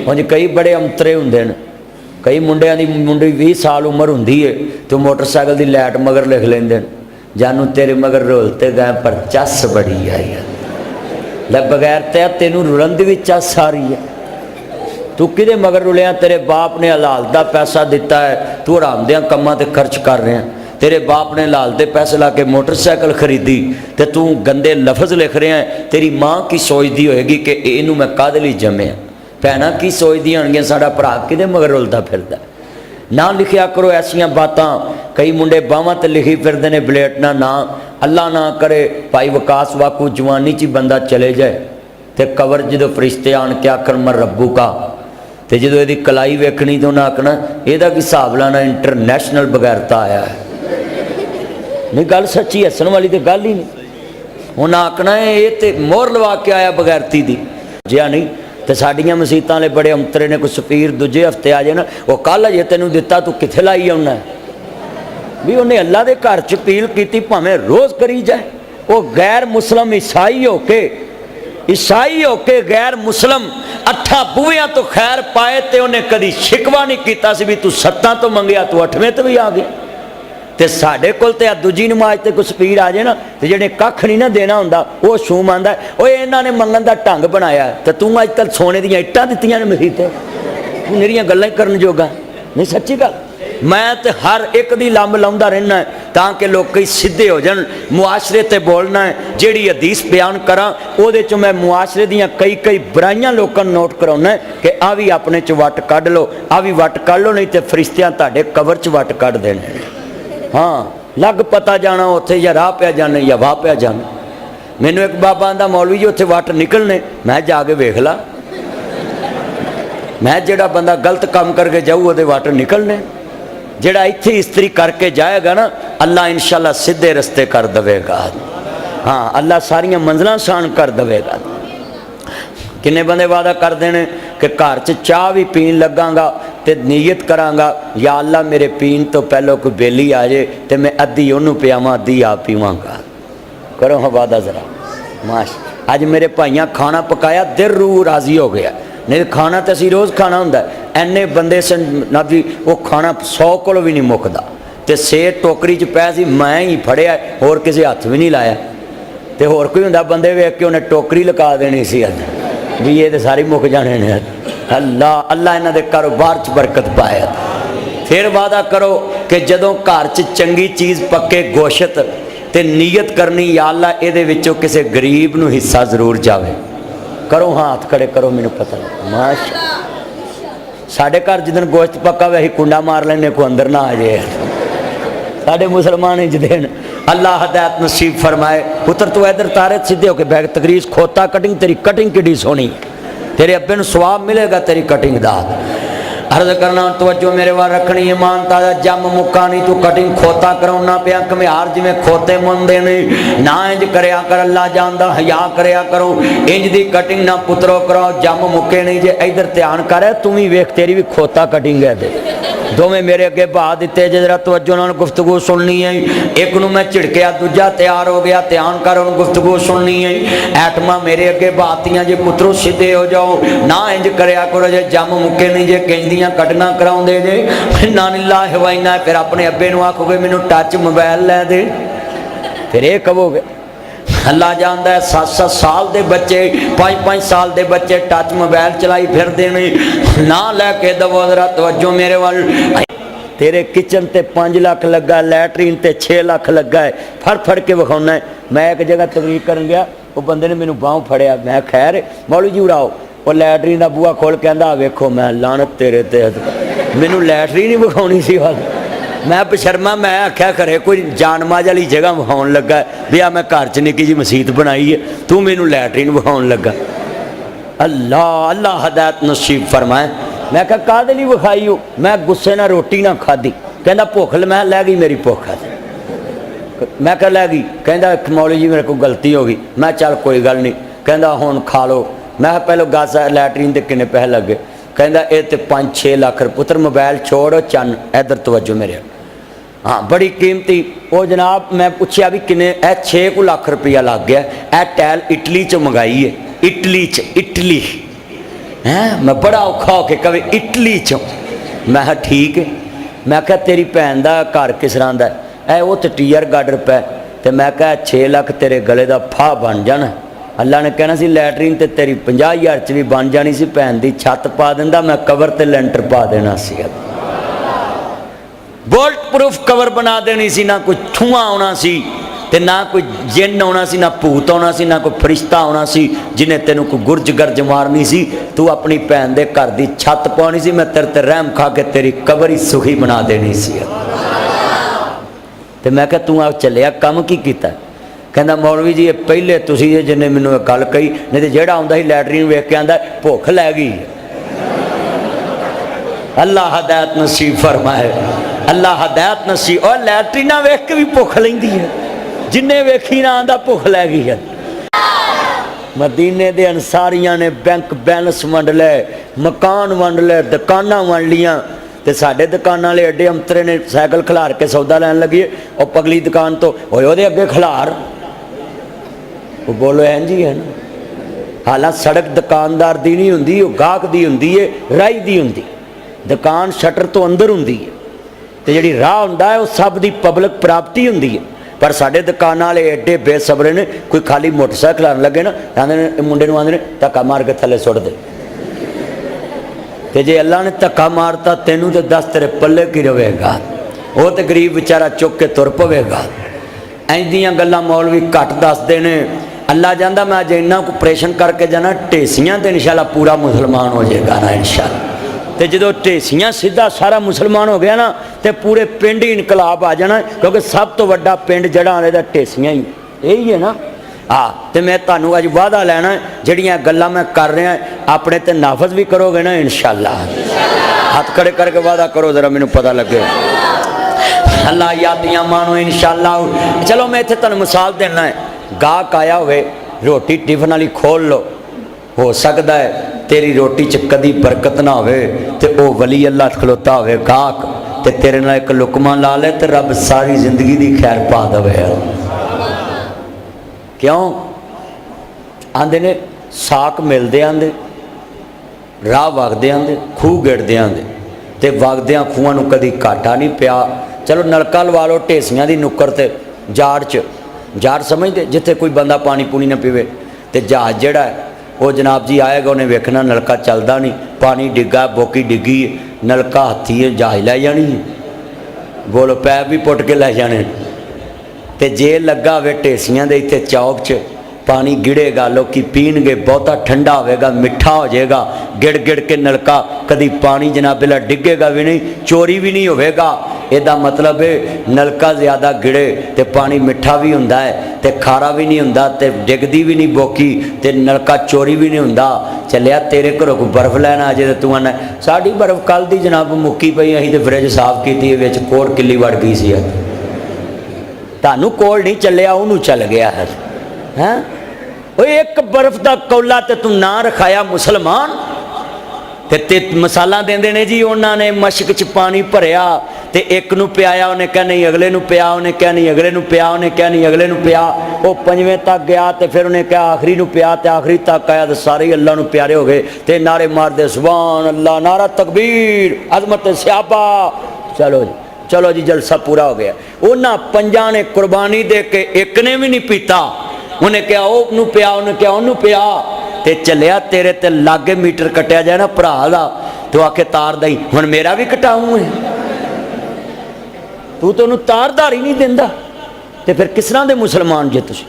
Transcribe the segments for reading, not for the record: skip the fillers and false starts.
उंज कई बड़े अंतरे होंदे ने, कई मुंडिया की मुंडी 20 साल उम्र होंदी है तो मोटरसाइकिल की लाइट मगर लिख लेंदे ने, जानू तेरे मगर रोलते गए पर चस बड़ी आई है। ले बगैर तय तेनू रुलन दी भी चस आ रही है। तू कि मगर रुलिया, तेरे बाप ने हलाल का पैसा दिता है, तू हरामदियां कम्मां ते खर्च कर रहे हैं। तेरे बाप ने हलाल दे पैसे ला के मोटरसाइकिल खरीदी तो तू गंदे लफज लिख रहे हैं। तेरी माँ की सोचती होएगी कि इनू मैं काहदे लई जम्मिया, भैनां की सोचदी होणगियां साडा भरा किहदे मगर रुलदा फिरदा। ना लिखिया करो ऐसियां बातां। कई मुंडे बावां ते लिखी फिरदे ने बलेटना ना। अल्लाह ना करे भाई विकास वाकू जवानी च बंदा चले जाए तो कबर जो फरिश्ते आन के आखन मैं रब्बू का, तो जो यदी कलाई वेखनी तो उन्हें आखना यदा कि हिसाब लाना इंटरनेशनल बगैरता आया है। नहीं गल सच्ची, हसन वाली तो गल ही नहीं। उन्हें आखना है ये तो मोहर लवा के आया बगैरती दी जिया नहीं। तो साड़ियाँ मसीतां वाले बड़े अंतरे ने, कोई सफीर दूजे हफ्ते आ जाए ना, वो कल अजे तेनों दिता तू कित्थे लाई आना है भी। उन्हें अल्लाह के घर च अपील की भावें रोज़ करी जाए। वो गैर मुसलम ईसाई होके गैर मुसलम 8 बूहियां तो खैर पाए तो उन्हें कभी शिकवा नहीं किया भी तू 7 तो मंगया तू 8वें तो भी आ गया। तो साढ़े कोल तो दूजी नमाज से कुछ स्पीड आ जाए ना, तो जिन्हें कख नहीं ना देना होंदा वो शूम आंदा वो इन्होंने मंगन का ढंग बनाया। तो तू अज तक सोने दी इट्टां दित्तियां ने मसीते, तू मेरियां गल्लां करन जोगा नहीं। सच्ची गल मैं तो हर एक दी लंब लाउंदा रहना है ताकि लोग सीधे हो जान। मुआशरे ते बोलना है, जिहड़ी हदीस बयान करा उहदे चों मैं मुआशरे दीयां कई बुराइयां लोकां नूं नोट कराउना है कि आ भी अपने च वट कढ लो, आ भी वट कढ लो, नहीं तो फरिश्तियां तुहाडे कबर च वट कढ देने। हाँ लग पता जाना उत्थे या राह पिया जाने या वाह पिया जाना। मैनू एक बाबा आंदा मौलवी जी उत्थे वट निकलने, मैं जाके वेख ला। मैं जिहड़ा बंदा गलत काम करके जाऊ उहदे वट निकलने, जिहड़ा इत्थे इस्त्री करके जाएगा ना अल्लाह इंशाअल्लाह सीधे रस्ते कर देवेगा। हाँ अल्लाह सारियां मंजिलां आसान कर देवेगा। किन्ने बंदे वादा करते हैं कि घर च चाह भी पीन लगांगा तो नीयत करांगा या अल्लाह मेरे पीन तो पहले कोई बेली आ जाए तो मैं अद्धी उन्होंने पियावां अद्धी आप पीवांगा। करो हाँ वादा जरा माश। अज मेरे भाइयां खाना पकाया दिल रूह राजी हो गया, नहीं खाना तो असी रोज़ खाना होंदा। एने बंदे सन ना भी वो खाना 100 कोलों भी नहीं मुकदा। तो सेर टोकरी च पै सी, मैं ही फड़िया, होर किसी हथ भी नहीं लाया। तो होर कोई हुंदा बंदे वेख के उन्हें टोकरी लगा देनी सी अज भी ये तो सारी मुक जाने ने। अल्लाह अल्लाह इन्हां दे कारोबार च बरकत पाए। फिर वादा करो कि जदों घर च चंगी चीज़ पक्के गोश्त ते नीयत करनी या अल्लाह इहदे विचों किसी गरीब नूं हिस्सा जरूर जावे। करो हाथ खड़े करो, मैनूं पता माशा। साढ़े घर जिदन गोश्त पक्का वे असीं कुंडा मार लैने को अंदर ना आ जाए। साढ़े मुसलमान इंज देन। अल्लाह हदायत नसीब फरमाए। पुत्र तू इधर तारे सीधे होके बैग तकरीज खोता कटिंग, तेरी कटिंग किड्डी सोहनी, तेरे अब्बे नूं सवाब मिलेगा तेरी कटिंग दा। अर्ज करना तवज्जो मेरे वाल रखनी है। मानता जम मुक्का नहीं, तू कटिंग खोता कराउना पिया घमियार जिमें खोते मुंदे ने ना इंज करया कर। अल्लाह जानदा हया करया करो, इंज दी कटिंग ना पुत्रो कराओ जम मुक्के नहीं। जे इधर ध्यान कर तू भी वेख तेरी भी खोता कटिंग है। दे दोवें मेरे अगे बहा दिते जे जरा तवज्जो नाल गुफ्तगू सुननी है। एक नूं मैं झिड़किया दूजा तैयार हो गया, ध्यान कर उन्होंने गुफ्तगू सुननी है। ऐटमा मेरे अगे बहातियां जे पुत्रो सीधे हो जाओ, ना इंज करया करो जे जम मुक्के नहीं। जे कहंदियां कटना कराउंदे जे ना लिल्लाहि व इन्ना, फिर अपने अब्बे नूं आखोगे मैनूं टच मोबाइल लै दे, फिर ये कहोगे। अल्लाह जानदा है 7-7 साल के बच्चे 5-5 साल के बच्चे टच मोबाइल चलाई फिरदे ने। ना लैके दवो जरा तवज्जो मेरे वाल। तेरे किचन ते 5 लाख लगा, लैटरीन ते 6 लाख लगा है, फड़ के विखाना है। मैं एक जगह तकरीर करन गया, वो बंदे ने मैनू बाहों फड़िया। मैं खैर मौलवी जी उड़ाओ, वो लैटरीन का बूहा खोल के आंदा वेखो। मैं लानत तेरे ते, मैनू लैटरीन ही विखाउणी सी। मैं बशर्मा मैं आख्या करे कोई जानमाज वाली जगह विखाउण लगा भी आ मैं घर च निक्की जी मसीत बनाई है, तू मैनू लैटरीन विखाउण लगा। अल्लाह अल्लाह हदायत नसीब फरमाए। मैं कहा काहदे लई विखाई हो? मैं गुस्से नाल रोटी ना खाधी। कहंदा भुख मैं लै गई मेरी भुख है। मैं कहा लै गई? कहंदा मौलवी जी मेरे को गलती हो गई। मैं चल कोई गल नहीं। कहंदा हुण खा लो। मैं पहले गस लैटरीन के किन्ने पैसे लगे? कहंदा ये तो 5-6 लाख। पुत्र मोबाइल छोड़ चन इधर तवज्जो मेरे। हाँ बड़ी कीमती। वो जनाब मैं पूछया भी किन्ने? 6 लाख रुपया लग गया। यह टैल इटली चो मंगाई है, इटली च। इटली हैं मैं बड़ा औखा होके कवे इटली चो। मैं कहा ठीक है। मैं क्या तेरी भैन का घर किस तरह का है? वो तो टीयर गार्डर पै। तो मैं क्या 6 लाख तेरे गले का फाह बन जाना। अल्लाह ने कहना सी लैटरीन तो तेरी 50,000 च भी बन जानी सी, भैन की छत पा दिंदा, मैं कवर ते लेंटर पा देना सी। बुलेट प्रूफ कवर बना देनी सी, ना कोई छुआ आना सी ते ना कोई जिन आना सी, ना भूत आना सी, ना कोई फरिश्ता आना सी जिन्हें तेन कोई गुरज गर्ज मारनी सी। तू अपनी भैन के घर की छत पानी सी, मैं तेरे ते रहम खा के तेरी कबर ही सुखी बना देनी सी। तो मैं क्या तू आ चलिया काम की किया? कहना मौलवी जी ये पहले तुसी जिन्हें मैनू गल कही, नहीं तो जेड़ा आंदा ही लैटरीन वेख के आंदा भुख लै गई। अल्लाह हदायत नसीब फरमाए, अल्लाह हदायत नसीब। और लैटरीना वेख के भी भुख लैंदी है, जिन्हें वेखी ना आंदा भुख लै गई है। मदीने दे अंसारियां ने बैंक बैलेंस वंड लै, मकान वंड लै, दुकानां वंड लियां। तो साढ़े दुकान वाले एडे अंतरे ने साइकिल खिलार के सौदा लैन लगी और पगली दुकान तो होए अगे खिलार। वो बोलो एं जी है ना। हालांकि सड़क दुकानदार दी नहीं हुंदी, वो गाहक दी हुंदी है, राही दी हुंदी। दुकान शटर तो अंदर हुंदी है तो जिहड़ी राह हुंदा है वो सब दी पब्लिक प्रॉपर्टी हुंदी है। पर साढ़े दुकान वाले एडे बेसबरे ने, कोई खाली मोटरसाइकिल आने लगे ना आंदे मुंडे नूं आंदे ने धक्का मार के थले सुट दे। तो जे अल्लाह ने धक्का मारता तेनू तो दस तेरे पल्ले की रहेगा, वो तो गरीब बेचारा चुक के तुर पवेगा। इंज दियां गल्लां मौलवी घट दसदे ने। अल्लाह जांदा मैं अज इन्ना को ऑपरेशन करके जाना ढेसियां तो इंशाअल्लाह पूरा मुसलमान हो जाएगा ना इंशाअल्लाह। तो जो ढेसियां सीधा सारा मुसलमान हो गया ना तो पूरे पिंड ही इनकलाब आ जाना, क्योंकि सब तो वड्डा पिंड जड़ा ढेसियां ही यही है ना। हाँ तो मैं तुहानू अज वादा लैना जड़ियाँ गल्लां मैं कर रहा अपने ते नाफज भी करोगे ना इंशाअल्लाह। हाथ खड़े करके वादा करो जरा मैनू पता लगे। अल्लाह यादियाँ मानो इंशाअल्लाह। चलो मैं इत्थे तुहानू मिसाल देना है, गाहक आया होवे रोटी टिफन वाली खोल लो, हो सकता है तेरी रोटी च कदी बरकत ना होवे ते ओ वली अल्लाह खलोता होवे गाहक ते तेरे नाल एक लुकमा ला ले ते रब सारी जिंदगी दी खैर पा दवे। क्यों आंदे ने साक मिलते आंदे, राह वगदे आंदे, खूह गिरदे आंदे ते वगद्या खूहां नूं कदी घाटा नहीं पिया। चलो नलका लवा लो ढेसियां दी नुक्कर ते जाड़ च, जाड़ समझते जिथे कोई बंदा पानी पूनी ना पीवे। तो जहाज जिहड़ा है वो जनाब जी आएगा, उन्हें वेखना नलका चलता नहीं, पानी डिग्गा बोकी डिग्गी, नलका हत्थी है जहाज लै जानी है, बोलो पैप भी पुट के लै जाने। तो जे लगा हो ढेसियां दे इत्थे चौक च पानी गिड़ेगा, लोग पीणगे, बहुता ठंडा होगा, मिठा हो जाएगा, गिड़ गिड़ के नलका कदी पानी जनाब बिला डिगेगा भी नहीं, चोरी भी नहीं होगा। ਇਹਦਾ मतलब है नलका ज़्यादा गिड़े तो पानी मिठा भी हुंदा है तो खारा भी नहीं हुंदा ते डिगदी भी नहीं बोकी ते नलका चोरी भी नहीं हुंदा। चलिया तेरे घरों कोई बर्फ लैन आ जाए तो तू आना साड़ी बर्फ कल दी जनाब मुक्की पई, असीं तो फ्रिज साफ की विच कोड़ किली वड़ गई सी। तुहानू कोल नहीं चलिया, उन्होंने चल गया है। हैं वो एक बर्फ का कौला तो तू ना रखाया मुसलमान ते मसाला देंदे ने जी उन्होंने मशक च पानी भरिया तो एक नूं पियाया, उन्हें क्या नहीं अगले नूं पिया, उन्हें क्या नहीं अगले नूं पिया, उन्हें क्या नहीं अगले नूं पिया। वो पंजवें तक गया तो फिर उन्हें क्या आखिरी नूं पिया तो आखिरी तक आया तो सारे ही अल्लाह नूं प्यारे हो गए तो नारे मारदे सुभान अल्लाह, नारा तकबीर, अजमत स्याबा। चलो जी चलो जी जलसा पूरा हो गया। उन्होंने पंजा ने कुर्बानी दे के एक ने भी नहीं पीता, उन्हें क्या वो पिया, उन्हें क्या उन्होंने पिया ते चलिया तेरे ते लागे मीटर कटिया जाए ना भरा का तो आके तार दई हुण मेरा भी कटाऊँ है, तू तो उन्होंने तारदार ही नहीं देंदा ते फिर किस तरह के मुसलमान जे तुसीं।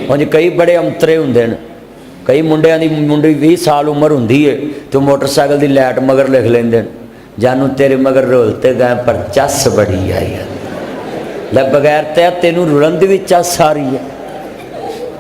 उंज कई बड़े अंतरे हुंदे ने, कई मुंडियां दी मुंडी 20 साल उम्र हुंदी है तो मोटरसाइकिल की लाइट मगर लिख लेंदे ने जानू तेरे मगर रोलते गए पर चस बड़ी आई है, लै बगैर तै तेनू रुलन दी भी चस आ रही है।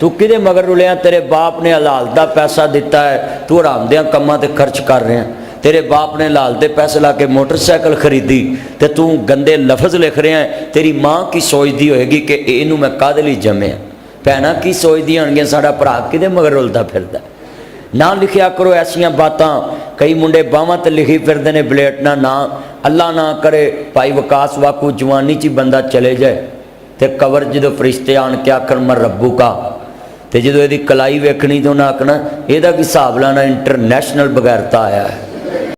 तू कि मगर रुलिया, तेरे बाप ने हलाल का पैसा दिता है, तू हराम दियां कम्मां ते खर्च कर रहे हैं। तेरे बाप ने हलाल दे पैसे ला के मोटरसाइकिल खरीदी तो तू गंदे लफज लिख रहे हैं। तेरी माँ की सोचती होएगी कि इनू मैं काहदे लई जम्मिया, भैनां की सोचदी होणगियां साडा भरा किहदे मगर रुलदा फिरदा। ना लिखिया करो ऐसियां बातां, कई मुंडे बावां ते लिखी फिरदे ने बलेटना ना, अल्लाह ना करे भाई विकास वाकू जवानी च बंदा चले जाए तो कबर जो फरिश्ते आन के आखन मर रब्बू का तो जो ਇਹਦੀ ਕਲਾਈ ਵੇਖਣੀ तो उन्हें आखना ਇਹਦਾ ਕੀ ਹਿਸਾਬ लाना इंटरनेशनल बगैरता आया है।